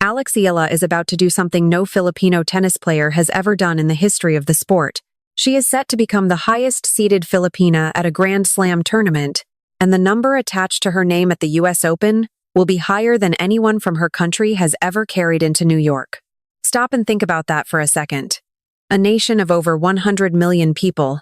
Alex Eala is about to do something no Filipino tennis player has ever done in the history of the sport. She is set to become the highest-seeded Filipina at a Grand Slam tournament, and the number attached to her name at the US Open will be higher than anyone from her country has ever carried into New York. Stop and think about that for a second. A nation of over 100 million people,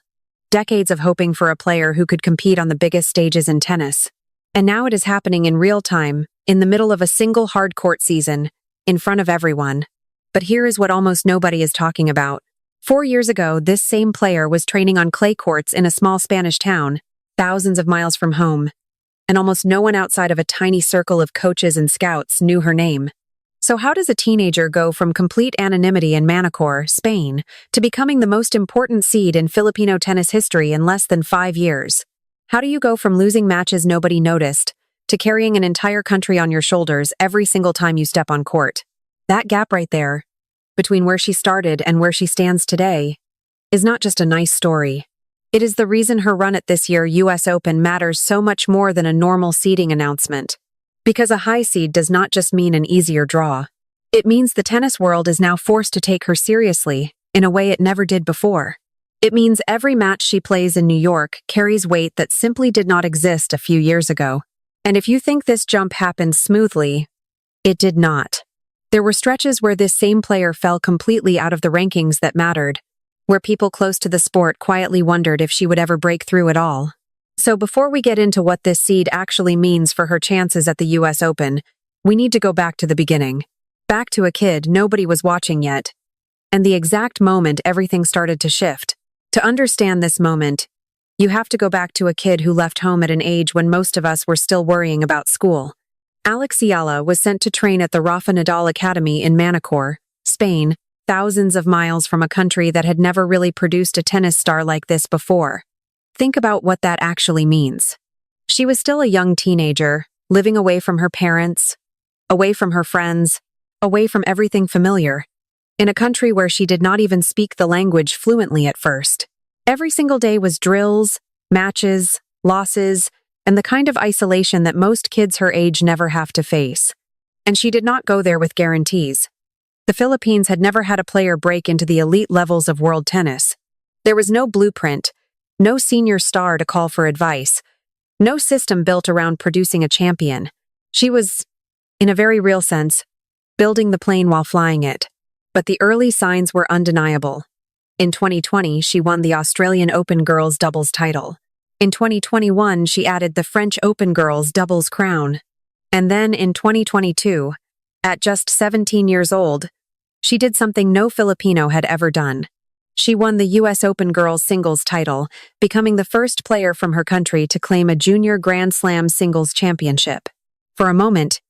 decades of hoping for a player who could compete on the biggest stages in tennis. And now it is happening in real time, in the middle of a single hard court season, in front of everyone. But here is what almost nobody is talking about. 4 years ago, this same player was training on clay courts in a small Spanish town, thousands of miles from home, and almost no one outside of a tiny circle of coaches and scouts knew her name. So how does a teenager go from complete anonymity in Manacor, Spain, to becoming the most important seed in Filipino tennis history in less than 5 years? How do you go from losing matches nobody noticed to carrying an entire country on your shoulders every single time you step on court? That gap right there, between where she started and where she stands today, is not just a nice story. It is the reason her run at this year's US Open matters so much more than a normal seeding announcement. Because a high seed does not just mean an easier draw. It means the tennis world is now forced to take her seriously, in a way it never did before. It means every match she plays in New York carries weight that simply did not exist a few years ago. And if you think this jump happened smoothly, it did not. There were stretches where this same player fell completely out of the rankings that mattered, where people close to the sport quietly wondered if she would ever break through at all. So before we get into what this seed actually means for her chances at the US Open, we need to go back to the beginning. Back to a kid nobody was watching yet, and the exact moment everything started to shift. To understand this moment, you have to go back to a kid who left home at an age when most of us were still worrying about school. Alex Eala was sent to train at the Rafa Nadal Academy in Manacor, Spain, thousands of miles from a country that had never really produced a tennis star like this before. Think about what that actually means. She was still a young teenager, living away from her parents, away from her friends, away from everything familiar, in a country where she did not even speak the language fluently at first. Every single day was drills, matches, losses, and the kind of isolation that most kids her age never have to face. And she did not go there with guarantees. The Philippines had never had a player break into the elite levels of world tennis. There was no blueprint, no senior star to call for advice, no system built around producing a champion. She was, in a very real sense, building the plane while flying it. But the early signs were undeniable. In 2020, she won the Australian Open girls doubles title. In 2021, she added the French Open girls doubles crown. And then in 2022, at just 17 years old, she did something no Filipino had ever done. She won the US Open girls singles title, becoming the first player from her country to claim a junior Grand Slam singles championship. For a moment,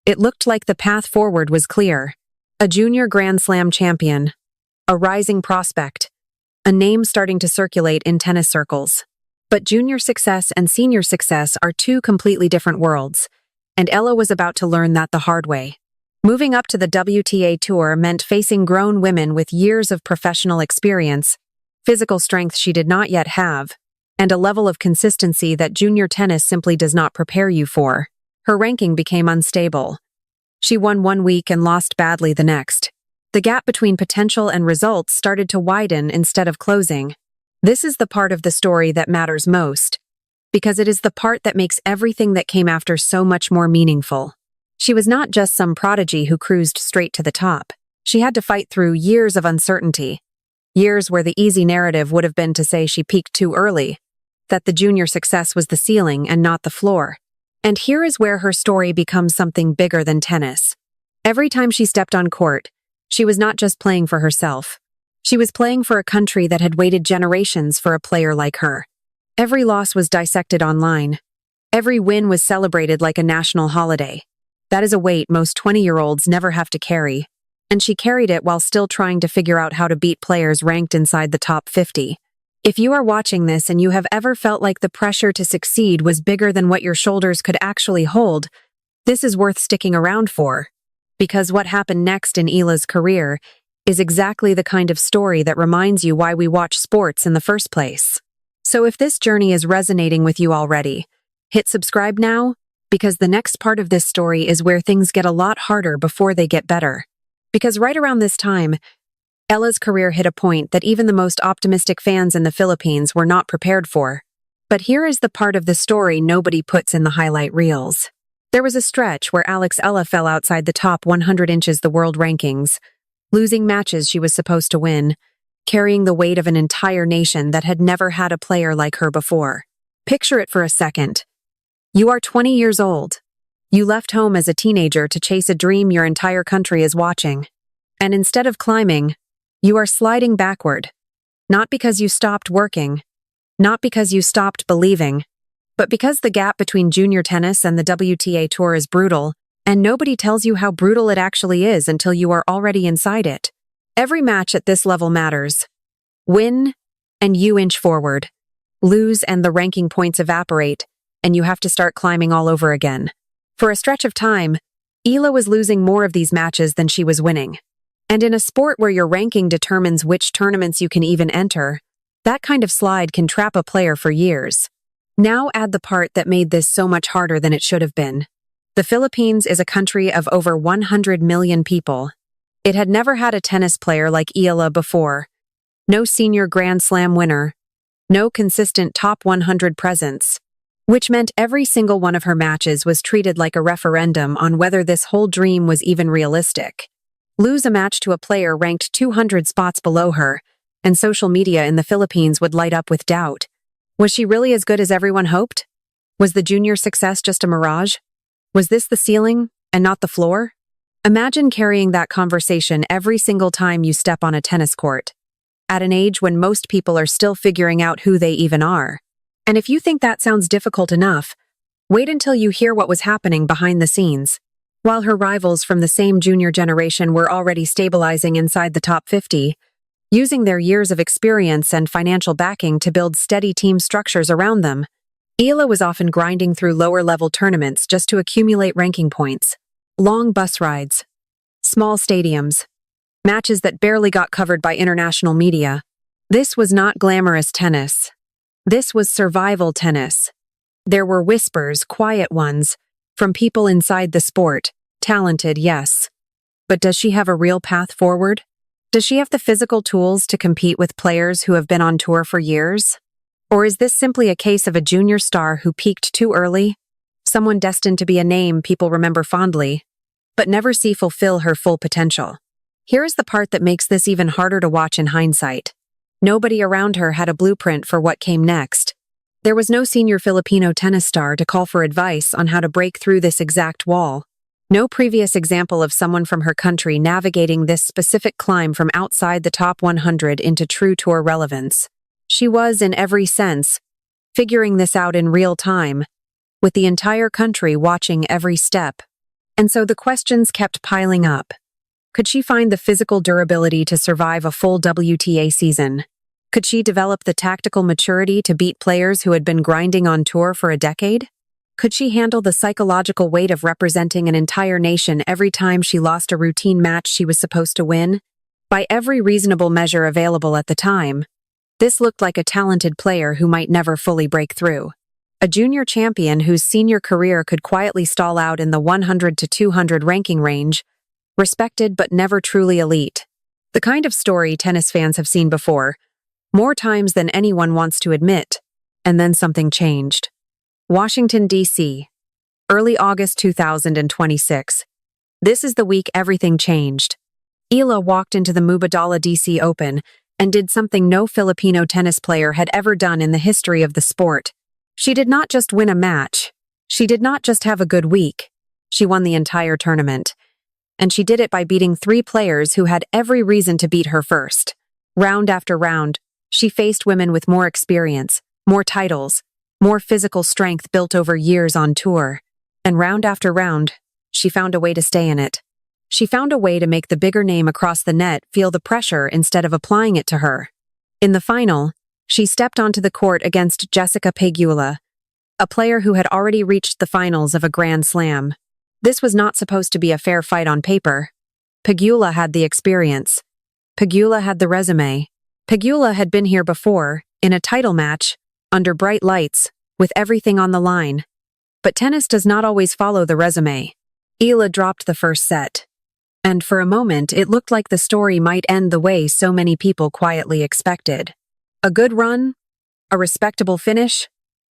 it looked like the path forward was clear. A junior Grand Slam champion, a rising prospect, a name starting to circulate in tennis circles. But junior success and senior success are two completely different worlds, and Ella was about to learn that the hard way. Moving up to the WTA Tour meant facing grown women with years of professional experience, physical strength she did not yet have, and a level of consistency that junior tennis simply does not prepare you for. Her ranking became unstable. She won 1 week and lost badly the next. The gap between potential and results started to widen instead of closing. This is the part of the story that matters most, because it is the part that makes everything that came after so much more meaningful. She was not just some prodigy who cruised straight to the top. She had to fight through years of uncertainty, years where the easy narrative would have been to say she peaked too early, that the junior success was the ceiling and not the floor. And here is where her story becomes something bigger than tennis. Every time she stepped on court, she was not just playing for herself. She was playing for a country that had waited generations for a player like her. Every loss was dissected online. Every win was celebrated like a national holiday. That is a weight most 20-year-olds never have to carry. And she carried it while still trying to figure out how to beat players ranked inside the top 50. If you are watching this and you have ever felt like the pressure to succeed was bigger than what your shoulders could actually hold, this is worth sticking around for. Because what happened next in Eala's career is exactly the kind of story that reminds you why we watch sports in the first place. So if this journey is resonating with you already, hit subscribe now, because the next part of this story is where things get a lot harder before they get better. Because right around this time, Eala's career hit a point that even the most optimistic fans in the Philippines were not prepared for. But here is the part of the story nobody puts in the highlight reels. There was a stretch where Alex Eala fell outside the top 100 inches the world rankings, losing matches she was supposed to win, carrying the weight of an entire nation that had never had a player like her before. Picture it for a second. You are 20 years old. You left home as a teenager to chase a dream your entire country is watching. And instead of climbing, you are sliding backward. Not because you stopped working, not because you stopped believing, but because the gap between junior tennis and the WTA Tour is brutal, and nobody tells you how brutal it actually is until you are already inside it. Every match at this level matters. Win, and you inch forward. Lose, and the ranking points evaporate, and you have to start climbing all over again. For a stretch of time, Eala was losing more of these matches than she was winning. And in a sport where your ranking determines which tournaments you can even enter, that kind of slide can trap a player for years. Now add the part that made this so much harder than it should have been. The Philippines is a country of over 100 million people. It had never had a tennis player like Eala before. No senior Grand Slam winner. No consistent top 100 presence. Which meant every single one of her matches was treated like a referendum on whether this whole dream was even realistic. Lose a match to a player ranked 200 spots below her, and social media in the Philippines would light up with doubt. Was she really as good as everyone hoped? Was the junior success just a mirage? Was this the ceiling, and not the floor? Imagine carrying that conversation every single time you step on a tennis court, at an age when most people are still figuring out who they even are. And if you think that sounds difficult enough, wait until you hear what was happening behind the scenes. While her rivals from the same junior generation were already stabilizing inside the top 50, using their years of experience and financial backing to build steady team structures around them, Eala was often grinding through lower-level tournaments just to accumulate ranking points. Long bus rides, small stadiums, matches that barely got covered by international media. This was not glamorous tennis. This was survival tennis. There were whispers, quiet ones, from people inside the sport. Talented, yes. But does she have a real path forward? Does she have the physical tools to compete with players who have been on tour for years? Or is this simply a case of a junior star who peaked too early? Someone destined to be a name people remember fondly, but never see fulfill her full potential. Here is the part that makes this even harder to watch in hindsight. Nobody around her had a blueprint for what came next. There was no senior Filipino tennis star to call for advice on how to break through this exact wall. No previous example of someone from her country navigating this specific climb from outside the top 100 into true tour relevance. She was, in every sense, figuring this out in real time, with the entire country watching every step. And so the questions kept piling up. Could she find the physical durability to survive a full WTA season? Could she develop the tactical maturity to beat players who had been grinding on tour for a decade? Could she handle the psychological weight of representing an entire nation every time she lost a routine match she was supposed to win? By every reasonable measure available at the time, this looked like a talented player who might never fully break through. A junior champion whose senior career could quietly stall out in the 100 to 200 ranking range, respected but never truly elite. The kind of story tennis fans have seen before, more times than anyone wants to admit, and then something changed. Washington, D.C., early August 2026. This is the week everything changed. Eala walked into the Mubadala D.C. Open and did something no Filipino tennis player had ever done in the history of the sport. She did not just win a match. She did not just have a good week. She won the entire tournament. And she did it by beating 3 players who had every reason to beat her first. Round after round, she faced women with more experience, more titles, more physical strength built over years on tour. And round after round, she found a way to stay in it. She found a way to make the bigger name across the net feel the pressure instead of applying it to her. In the final, she stepped onto the court against Jessica Pegula, a player who had already reached the finals of a Grand Slam. This was not supposed to be a fair fight on paper. Pegula had the experience. Pegula had the resume. Pegula had been here before, in a title match, under bright lights, with everything on the line. But tennis does not always follow the resume. Eala dropped the first set. And for a moment, it looked like the story might end the way so many people quietly expected. A good run, a respectable finish,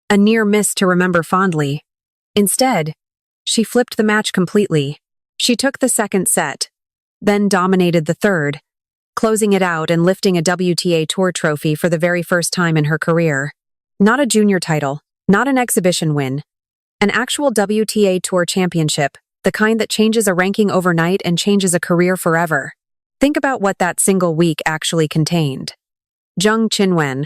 a near miss to remember fondly. Instead, she flipped the match completely. She took the second set, then dominated the third, closing it out and lifting a WTA Tour trophy for the very first time in her career. Not a junior title, not an exhibition win. An actual WTA Tour championship, the kind that changes a ranking overnight and changes a career forever. Think about what that single week actually contained. Jung Chinwen,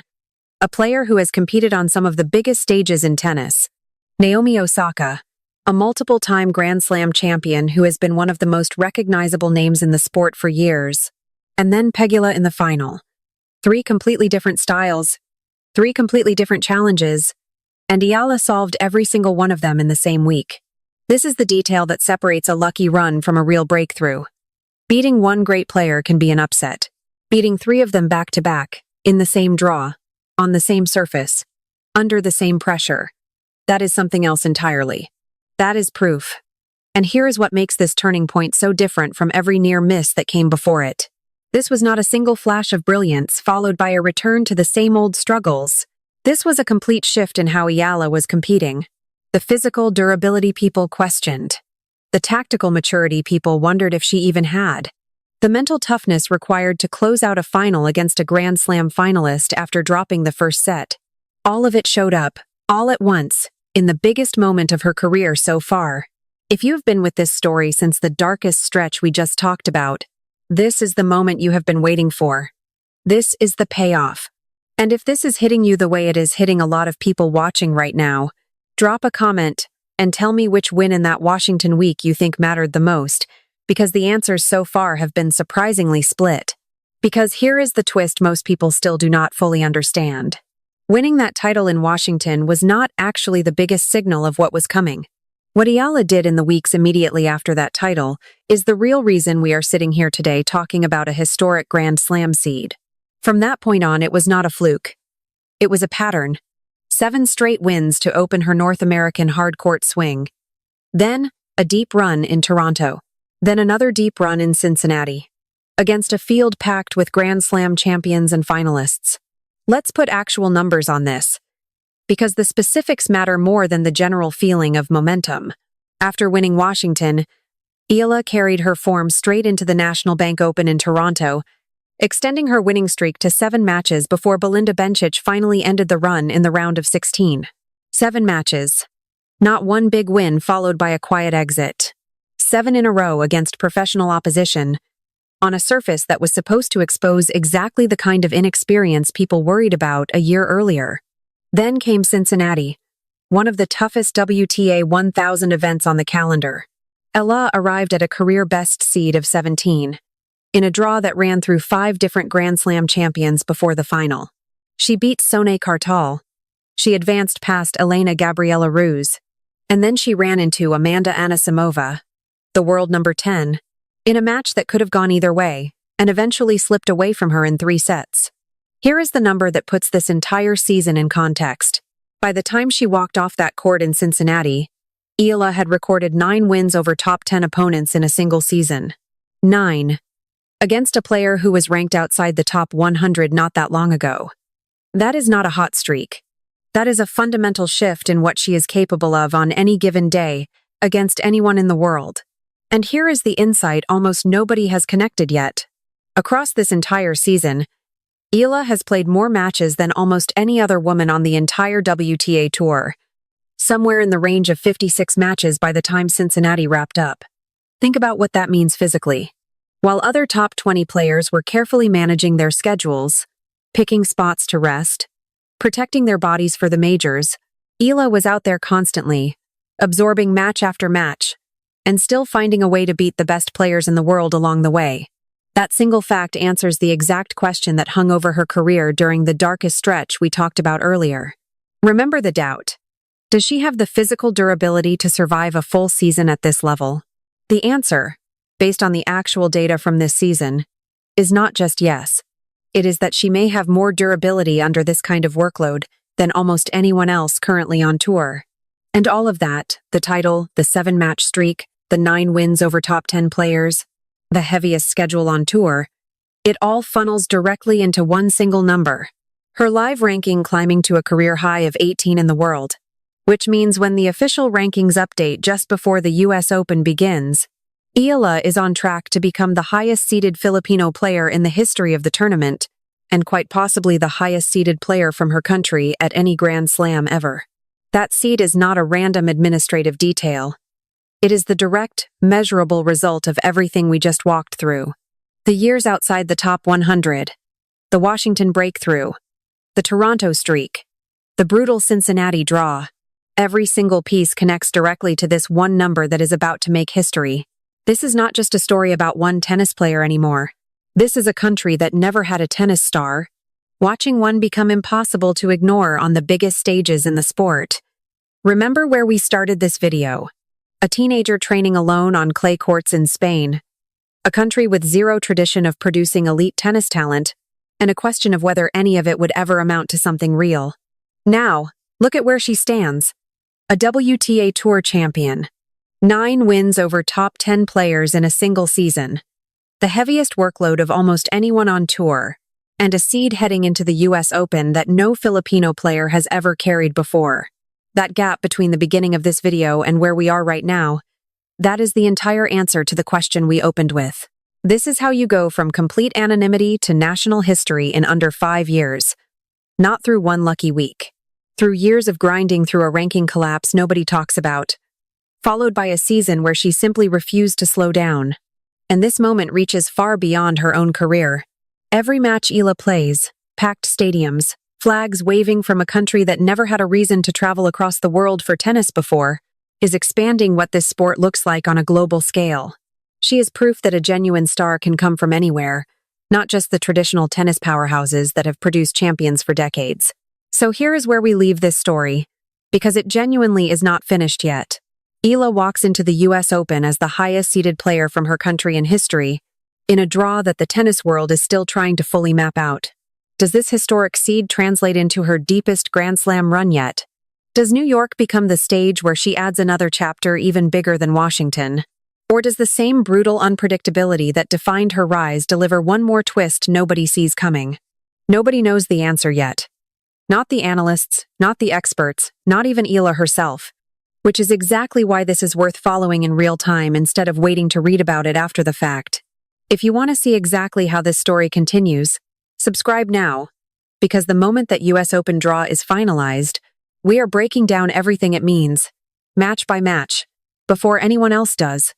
a player who has competed on some of the biggest stages in tennis. Naomi Osaka, a multiple-time Grand Slam champion who has been one of the most recognizable names in the sport for years. And then Pegula in the final. 3 completely different styles, 3 completely different challenges, and Eala solved every single one of them in the same week. This is the detail that separates a lucky run from a real breakthrough. Beating one great player can be an upset. Beating 3 of them back-to-back, in the same draw, on the same surface, under the same pressure. That is something else entirely. That is proof. And here is what makes this turning point so different from every near miss that came before it. This was not a single flash of brilliance followed by a return to the same old struggles. This was a complete shift in how Eala was competing. The physical durability people questioned. The tactical maturity people wondered if she even had. The mental toughness required to close out a final against a Grand Slam finalist after dropping the first set. All of it showed up, all at once, in the biggest moment of her career so far. If you've been with this story since the darkest stretch we just talked about, this is the moment you have been waiting for. This is the payoff. And if this is hitting you the way it is hitting a lot of people watching right now, drop a comment and tell me which win in that Washington week you think mattered the most, because the answers so far have been surprisingly split. Because here is the twist most people still do not fully understand. Winning that title in Washington was not actually the biggest signal of what was coming. What Eala did in the weeks immediately after that title is the real reason we are sitting here today talking about a historic Grand Slam seed. From that point on, it was not a fluke. It was a pattern. 7 straight wins to open her North American hardcourt swing. Then, a deep run in Toronto. Then another deep run in Cincinnati. Against a field packed with Grand Slam champions and finalists. Let's put actual numbers on this, because the specifics matter more than the general feeling of momentum. After winning Washington, Eala carried her form straight into the National Bank Open in Toronto, extending her winning streak to 7 matches before Belinda Bencic finally ended the run in the round of 16. 7 matches. Not one big win followed by a quiet exit. 7 in a row against professional opposition, on a surface that was supposed to expose exactly the kind of inexperience people worried about a year earlier. Then came Cincinnati, one of the toughest WTA 1000 events on the calendar. Eala arrived at a career-best seed of 17, in a draw that ran through 5 different Grand Slam champions before the final. She beat Sonia Kartal. She advanced past Elena Gabriela Ruse. And then she ran into Amanda Anisimova, the world number 10, in a match that could have gone either way, and eventually slipped away from her in 3 sets. Here is the number that puts this entire season in context. By the time she walked off that court in Cincinnati, Eala had recorded 9 wins over top 10 opponents in a single season. 9. Against a player who was ranked outside the top 100 not that long ago. That is not a hot streak. That is a fundamental shift in what she is capable of on any given day, against anyone in the world. And here is the insight almost nobody has connected yet. Across this entire season, Eala has played more matches than almost any other woman on the entire WTA Tour, somewhere in the range of 56 matches by the time Cincinnati wrapped up. Think about what that means physically. While other top 20 players were carefully managing their schedules, picking spots to rest, protecting their bodies for the majors, Eala was out there constantly, absorbing match after match, and still finding a way to beat the best players in the world along the way. That single fact answers the exact question that hung over her career during the darkest stretch we talked about earlier. Remember the doubt. Does she have the physical durability to survive a full season at this level? The answer, based on the actual data from this season, is not just yes. It is that she may have more durability under this kind of workload than almost anyone else currently on tour. And all of that, the title, the 7-match streak, the 9 wins over top 10 players, the heaviest schedule on tour, it all funnels directly into one single number. Her live ranking climbing to a career high of 18 in the world, which means when the official rankings update just before the US Open begins, Eala is on track to become the highest-seeded Filipino player in the history of the tournament, and quite possibly the highest-seeded player from her country at any Grand Slam ever. That seed is not a random administrative detail. It is the direct, measurable result of everything we just walked through. The years outside the top 100, the Washington breakthrough, the Toronto streak, the brutal Cincinnati draw. Every single piece connects directly to this one number that is about to make history. This is not just a story about one tennis player anymore. This is a country that never had a tennis star, watching one become impossible to ignore on the biggest stages in the sport. Remember where we started this video? A teenager training alone on clay courts in Spain, a country with zero tradition of producing elite tennis talent, and a question of whether any of it would ever amount to something real. Now, look at where she stands. A WTA Tour champion. 9 wins over top 10 players in a single season. The heaviest workload of almost anyone on tour, and a seed heading into the US Open that no Filipino player has ever carried before. That gap between the beginning of this video and where we are right now, that is the entire answer to the question we opened with. This is how you go from complete anonymity to national history in under 5 years. Not through one lucky week. Through years of grinding through a ranking collapse nobody talks about. Followed by a season where she simply refused to slow down. And this moment reaches far beyond her own career. Every match Eala plays, packed stadiums, flags waving from a country that never had a reason to travel across the world for tennis before, is expanding what this sport looks like on a global scale. She is proof that a genuine star can come from anywhere, not just the traditional tennis powerhouses that have produced champions for decades. So here is where we leave this story, because it genuinely is not finished yet. Eala walks into the US Open as the highest-seeded player from her country in history, in a draw that the tennis world is still trying to fully map out. Does this historic seed translate into her deepest Grand Slam run yet? Does New York become the stage where she adds another chapter even bigger than Washington? Or does the same brutal unpredictability that defined her rise deliver one more twist nobody sees coming? Nobody knows the answer yet. Not the analysts, not the experts, not even Eala herself. Which is exactly why this is worth following in real time instead of waiting to read about it after the fact. If you want to see exactly how this story continues, subscribe now, because the moment that US Open draw is finalized, we are breaking down everything it means, match by match, before anyone else does.